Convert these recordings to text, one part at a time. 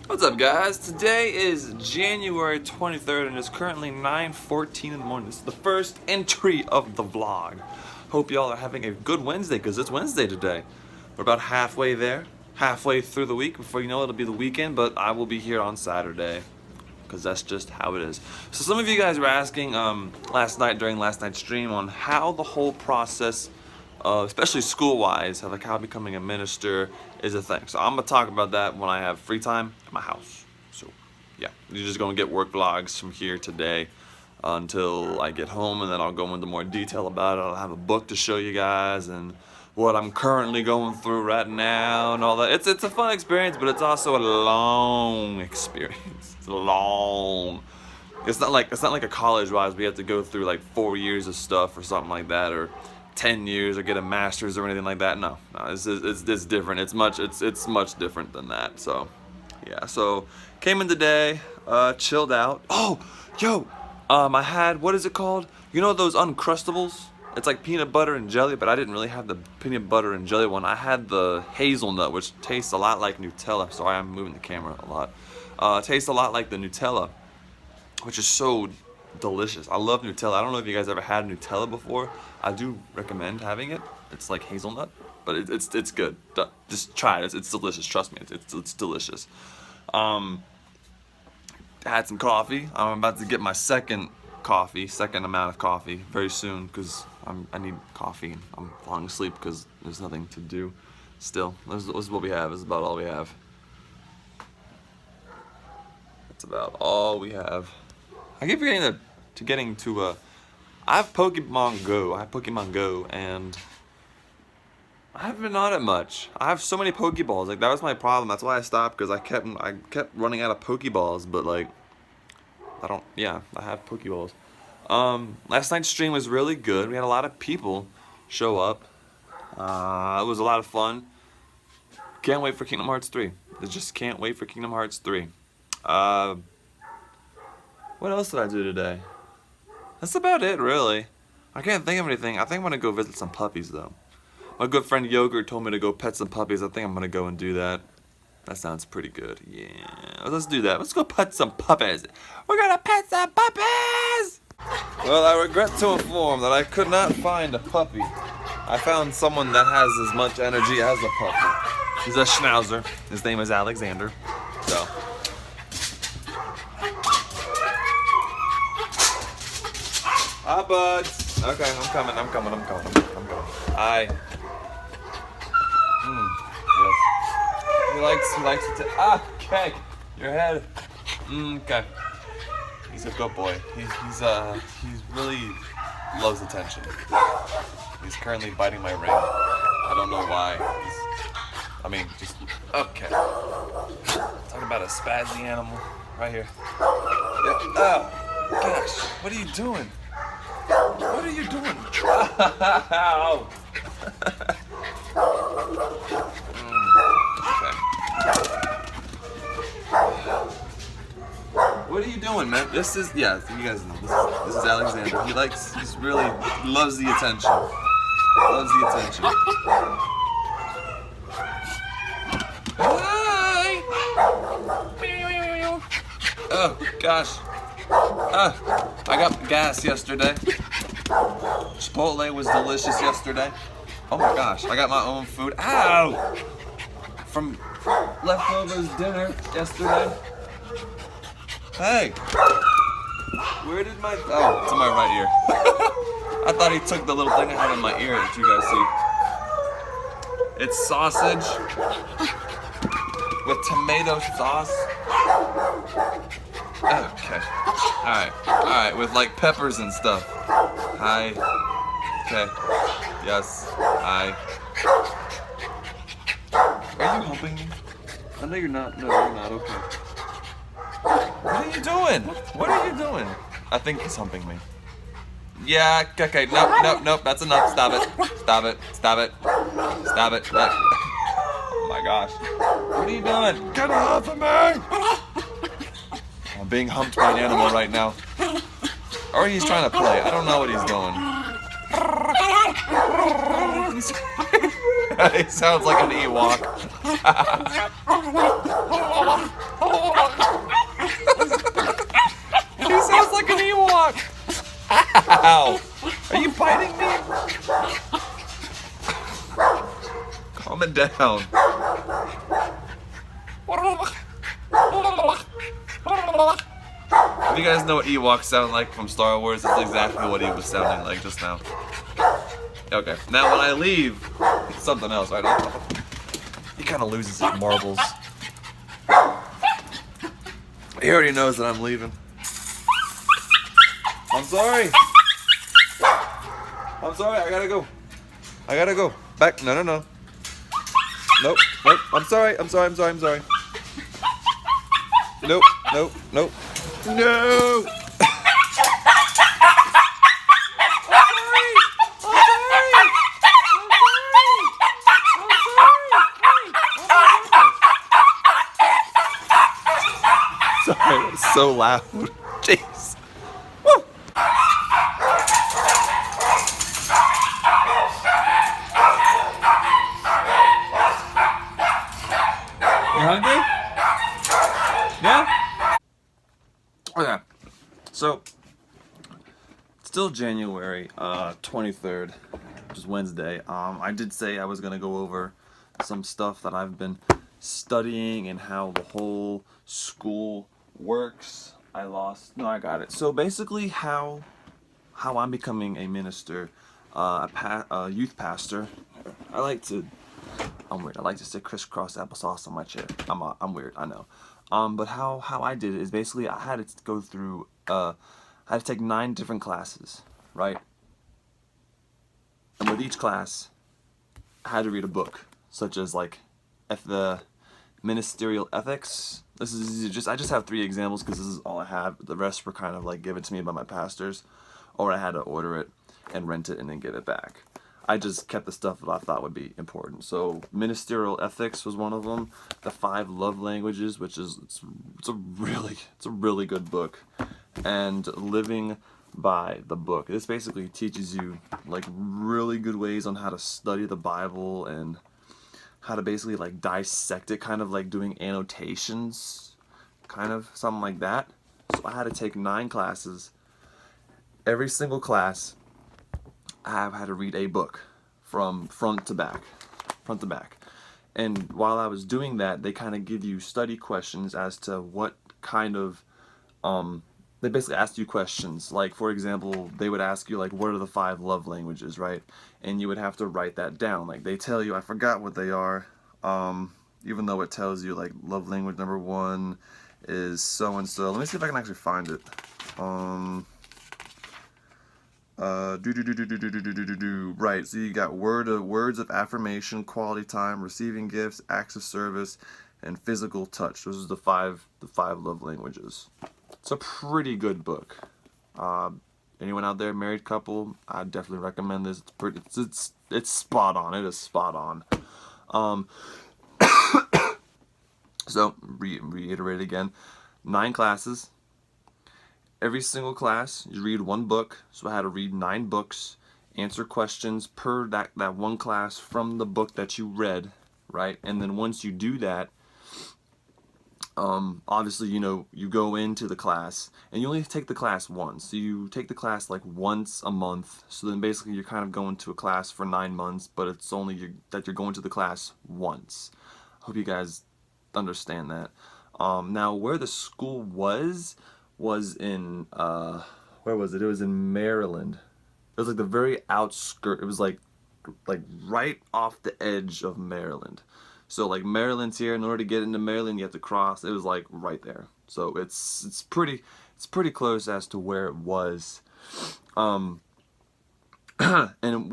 What's up, guys? Today is January 23rd and it's currently 9:14 in the morning. This is the first entry of the vlog. Hope y'all are having a good Wednesday because it's Wednesday today. We're about halfway there, halfway through the week. Before you know it, it'll be the weekend, but I will be here on Saturday because that's just how it is. So some of you guys were asking during last night's stream on how the whole process, especially school-wise, how becoming a minister is a thing. So I'm gonna talk about that when I have free time at my house. So yeah, you're just gonna get work vlogs from here today until I get home, and then I'll go into more detail about it. I'll have a book to show you guys and what I'm currently going through right now and all that. It's a fun experience, but it's also a long experience. It's long. It's not like a college-wise we have to go through like 4 years of stuff or something like that, or 10 years or get a master's or anything like that. No, it's different. It's much different than that. So yeah, so came in today, chilled out. Oh, yo, I had, what is it called? You know those Uncrustables? It's like peanut butter and jelly, but I didn't really have the peanut butter and jelly one. I had the hazelnut, which tastes a lot like Nutella. Sorry, I'm moving the camera a lot. Tastes a lot like the Nutella, which is so delicious. I love Nutella. I don't know if you guys ever had Nutella before. I do recommend having it. It's like hazelnut, but it's good. Just try it. It's delicious. Trust me, it's delicious. I had some coffee. I'm about to get my second amount of coffee very soon because I need coffee. I'm falling asleep because there's nothing to do. Still, this is what we have. This is about all we have. That's about all we have. I keep getting to I have Pokemon Go, and I haven't been on it much. I have so many Pokeballs. Like, that was my problem. That's why I stopped, because I kept running out of Pokeballs. But like, I have Pokeballs. Last night's stream was really good. We had a lot of people show up. It was a lot of fun. Can't wait for Kingdom Hearts 3. I just can't wait for Kingdom Hearts 3. What else did I do today? That's about it, really. I can't think of anything. I think I'm gonna go visit some puppies, though. My good friend Yogurt told me to go pet some puppies. I think I'm gonna go and do that. That sounds pretty good. Yeah, let's do that. Let's go pet some puppies. We're gonna pet some puppies! Well, I regret to inform that I could not find a puppy. I found someone that has as much energy as a puppy. He's a schnauzer. His name is Alexander. So. Hi, buds. Okay, I'm coming. Yes. He likes to. Okay. Your head. Okay. He's a good boy. He's really loves attention. He's currently biting my ring. I don't know why. Just okay. Talk about a spazzy animal right here. Yep. Oh, gosh. What are you doing? What are you doing? Ow! What are you doing, man? This is, yeah, you guys know, this is Alexander. He really loves the attention. Loves the attention. Hi! Oh, gosh. I got gas yesterday. Chipotle was delicious yesterday. Oh my gosh, I got my own food. Ow! From leftovers dinner yesterday. Hey! Where did my... Oh, it's in my right ear. I thought he took the little thing I had in my ear that you guys see. It's sausage with tomato sauce. Okay. Alright, with like peppers and stuff. Hi. Okay. Yes. Hi. Are you humping me? I know you're not. No, you're not. Okay. What are you doing? What are you doing? I think he's humping me. Yeah, okay. Nope. That's enough. Stop it. Oh my gosh. What are you doing? Get off of me! I'm being humped by an animal right now. Or he's trying to play. I don't know what he's doing. He sounds like an Ewok. biting me? Calm it down. If you guys know what Ewoks sound like from Star Wars, that's exactly what he was sounding like just now. Okay, now when I leave, it's something else, right? He kind of loses his marbles. He already knows that I'm leaving. I'm sorry. I'm sorry, I gotta go. I gotta go. Back, no. Nope. I'm sorry. Nope. No! Sorry, it's so loud. Jeez. Woo. You hungry? Yeah? Okay. So, it's still January 23rd, which is Wednesday. I did say I was going to go over some stuff that I've been studying and how the whole school works. I got it. So basically how I'm becoming a minister, a youth pastor. I'm weird. I like to say crisscross applesauce on my chair. I'm weird, I know. But how I did it is basically I had to go through, I had to take 9 different classes, right? And with each class, I had to read a book, such as like the ministerial ethics. I just have 3 examples because this is all I have. The rest were kind of like given to me by my pastors, or I had to order it and rent it and then give it back. I just kept the stuff that I thought would be important. So ministerial ethics was one of them. The 5 love languages, which is it's a really good book, and living by the book. This basically teaches you like really good ways on how to study the Bible and how to basically like dissect it, kind of like doing annotations, kind of something like that. So I had to take 9 classes. Every single class I have had to read a book from front to back. And while I was doing that, they kind of give you study questions as to what kind of, they basically asked you questions. Like, for example, they would ask you, like, what are the 5 love languages, right? And you would have to write that down. Like, they tell you, I forgot what they are, even though it tells you, like, love language number 1 is so-and-so. Let me see if I can actually find it. Right, so you got words of affirmation, quality time, receiving gifts, acts of service, and physical touch. Those are the five love languages. It's a pretty good book. Anyone out there, married couple, I definitely recommend this. It's spot on. It is spot on. So reiterate again, 9 classes. Every single class, you read 1 book, so I had to read 9 books, answer questions per that one class from the book that you read, right? And then once you do that, obviously, you know, you go into the class, and you only take the class once. So you take the class like once a month, so then basically you're kind of going to a class for 9 months, but it's only that you're going to the class once. Hope you guys understand that. Now, where the school was in where was it? It was in Maryland. It was like the very outskirt. It was like right off the edge of Maryland. So like Maryland's here. In order to get into Maryland, you have to cross. It was like right there. So it's pretty close as to where it was. And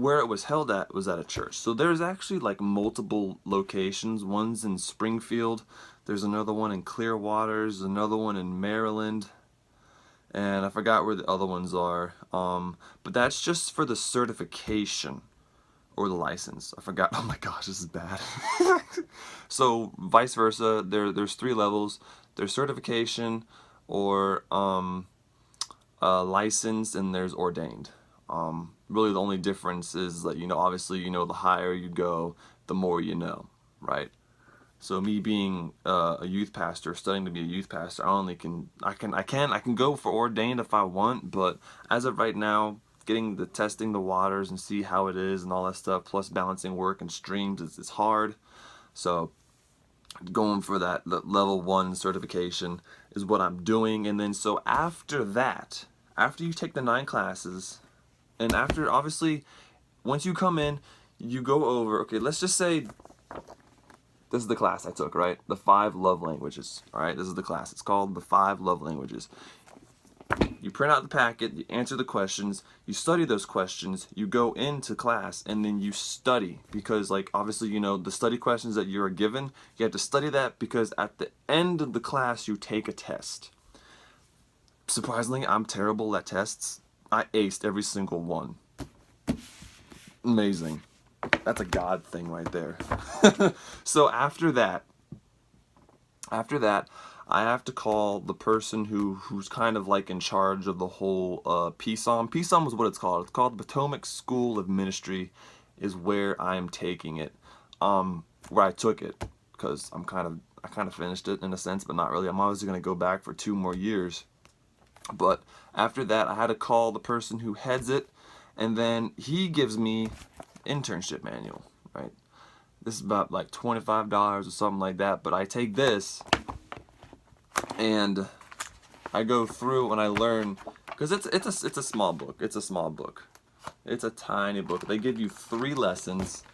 where it was held at was at a church. So there's actually like multiple locations. One's in Springfield. There's another one in Clearwater. There's another one in Maryland. And I forgot where the other ones are. But that's just for the certification or the license. I forgot. Oh my gosh, this is bad. So vice versa, there's 3 levels. There's certification, or licensed, and there's ordained. Really the only difference is that, you know, obviously, you know, the higher you go, the more you know, right? So me being a youth pastor, studying to be a youth pastor, I can go for ordained if I want, but as of right now, getting the testing the waters and see how it is and all that stuff, plus balancing work and streams is hard. So going for that level 1 certification is what I'm doing. And then so after that, after you take the 9 classes, and after, obviously, once you come in, you go over, okay, let's just say this is the class I took, right? The 5 love languages, all right? This is the class. It's called the 5 love languages. You print out the packet, you answer the questions, you study those questions, you go into class, and then you study. Because, like, obviously, you know, the study questions that you're given, you have to study that because at the end of the class, you take a test. Surprisingly, I'm terrible at tests. I aced every single one. Amazing. That's a God thing right there. So after that, I have to call the person who's kind of like in charge of the whole PSOM. PSOM is what it's called. It's called the Potomac School of Ministry, is where I'm taking it. Where I took it, because I kind of finished it in a sense, but not really. I'm obviously going to go back for 2 more years. But after that, I had to call the person who heads it, and then he gives me internship manual, right? This is about like $25 or something like that, but I take this and I go through and I learn, because it's a small book. It's a small book. It's a tiny book. They give you 3 lessons.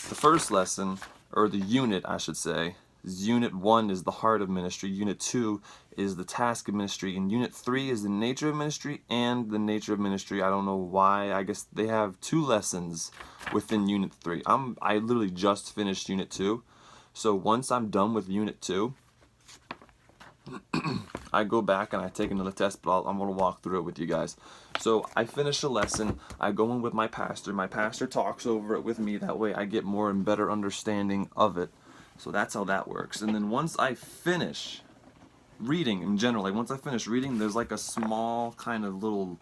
The first lesson, or the unit I should say, is Unit 1 is the heart of ministry, Unit 2 is the task of ministry, and Unit 3 is the nature of ministry and the nature of ministry. I don't know why. I guess they have 2 lessons within Unit 3. I literally just finished Unit 2. So once I'm done with Unit 2, I go back and I take another test, but I'm going to walk through it with you guys. So I finish a lesson, I go in with my pastor talks over it with me, that way I get more and better understanding of it. So that's how that works. And then once I finish reading in general, like once I finish reading, there's like a small kind of little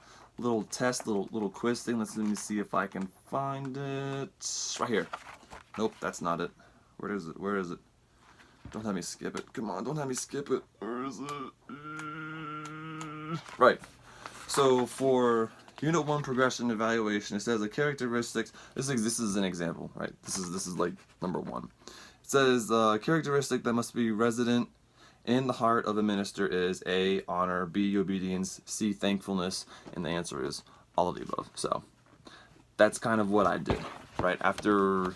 test, little quiz thing. Let me see if I can find it. Right here. Nope, that's not it. Where is it? Don't have me skip it. Come on, don't have me skip it. Where is it? Right. So for Unit 1 progression evaluation, it says the characteristics. This is an example, right? This is like number 1. It says characteristic that must be resident in the heart of a minister is A, honor, B, obedience, C, thankfulness, and the answer is all of the above. So that's kind of what I did, right? After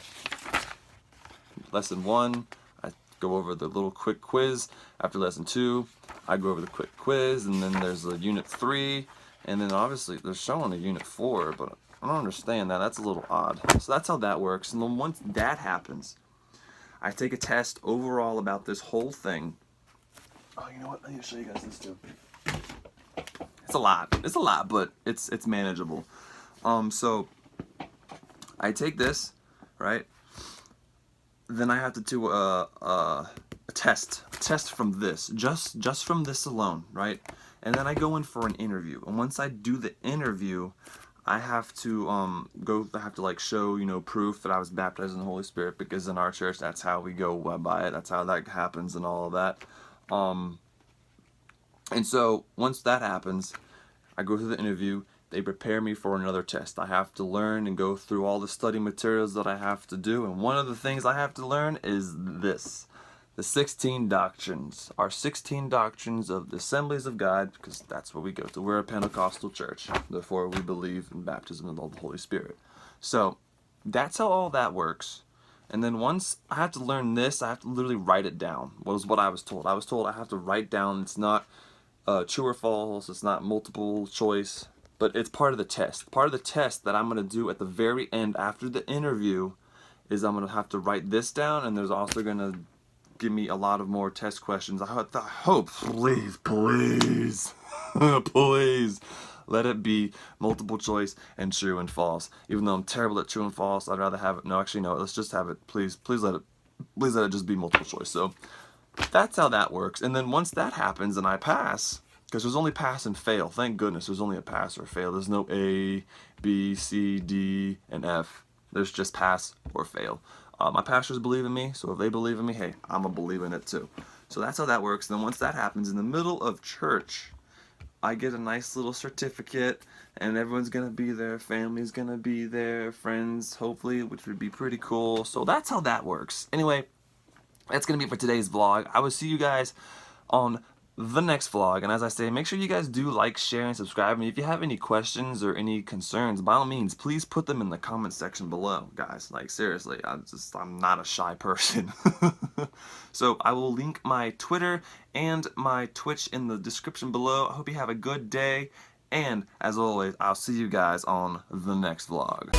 lesson 1, I go over the little quick quiz. After lesson 2, I go over the quick quiz, and then there's a Unit 3, and then obviously they're showing a Unit 4, but I don't understand that. That's a little odd. So that's how that works. And then once that happens, I take a test overall about this whole thing. Oh, you know what? I need to show you guys this too. It's a lot, but it's manageable. So I take this, right? Then I have to do a test from this, just from this alone, right? And then I go in for an interview. And once I do the interview, I have to like show, you know, proof that I was baptized in the Holy Spirit, because in our church that's how we go by it. That's how that happens and all of that. And so once that happens, I go through the interview. They prepare me for another test. I have to learn and go through all the study materials that I have to do. And one of the things I have to learn is this. The 16 doctrines. Our 16 doctrines of the Assemblies of God, because that's where we go to. We're a Pentecostal church. Therefore, we believe in baptism of the Holy Spirit. So that's how all that works. And then once I have to learn this, I have to literally write it down. Was what I was told. I was told I have to write down. It's not true or false. It's not multiple choice. But it's part of the test. Part of the test that I'm going to do at the very end after the interview is I'm going to have to write this down. And there's also going to give me a lot of more test questions. I hope, please, please let it be multiple choice and true and false. Even though I'm terrible at true and false, I'd rather have it. No, actually, no. Let's just have it. Please let it just be multiple choice. So that's how that works. And then once that happens and I pass, because there's only pass and fail. Thank goodness there's only a pass or fail. There's no A, B, C, D, and F. There's just pass or fail. My pastors believe in me, so if they believe in me, hey, I'm going to believe in it too. So that's how that works. And then once that happens, in the middle of church, I get a nice little certificate, and everyone's gonna be there, family's gonna be there, friends, hopefully, which would be pretty cool. So that's how that works. Anyway, that's gonna be it for today's vlog. I will see you guys on the next vlog, and as I say, make sure you guys do like, share, and subscribe. And if you have any questions or any concerns, by all means, please put them in the comment section below, guys. Like, seriously, I'm not a shy person. So I will link my Twitter and my Twitch in the description below. I hope you have a good day, and as always, I'll see you guys on the next vlog.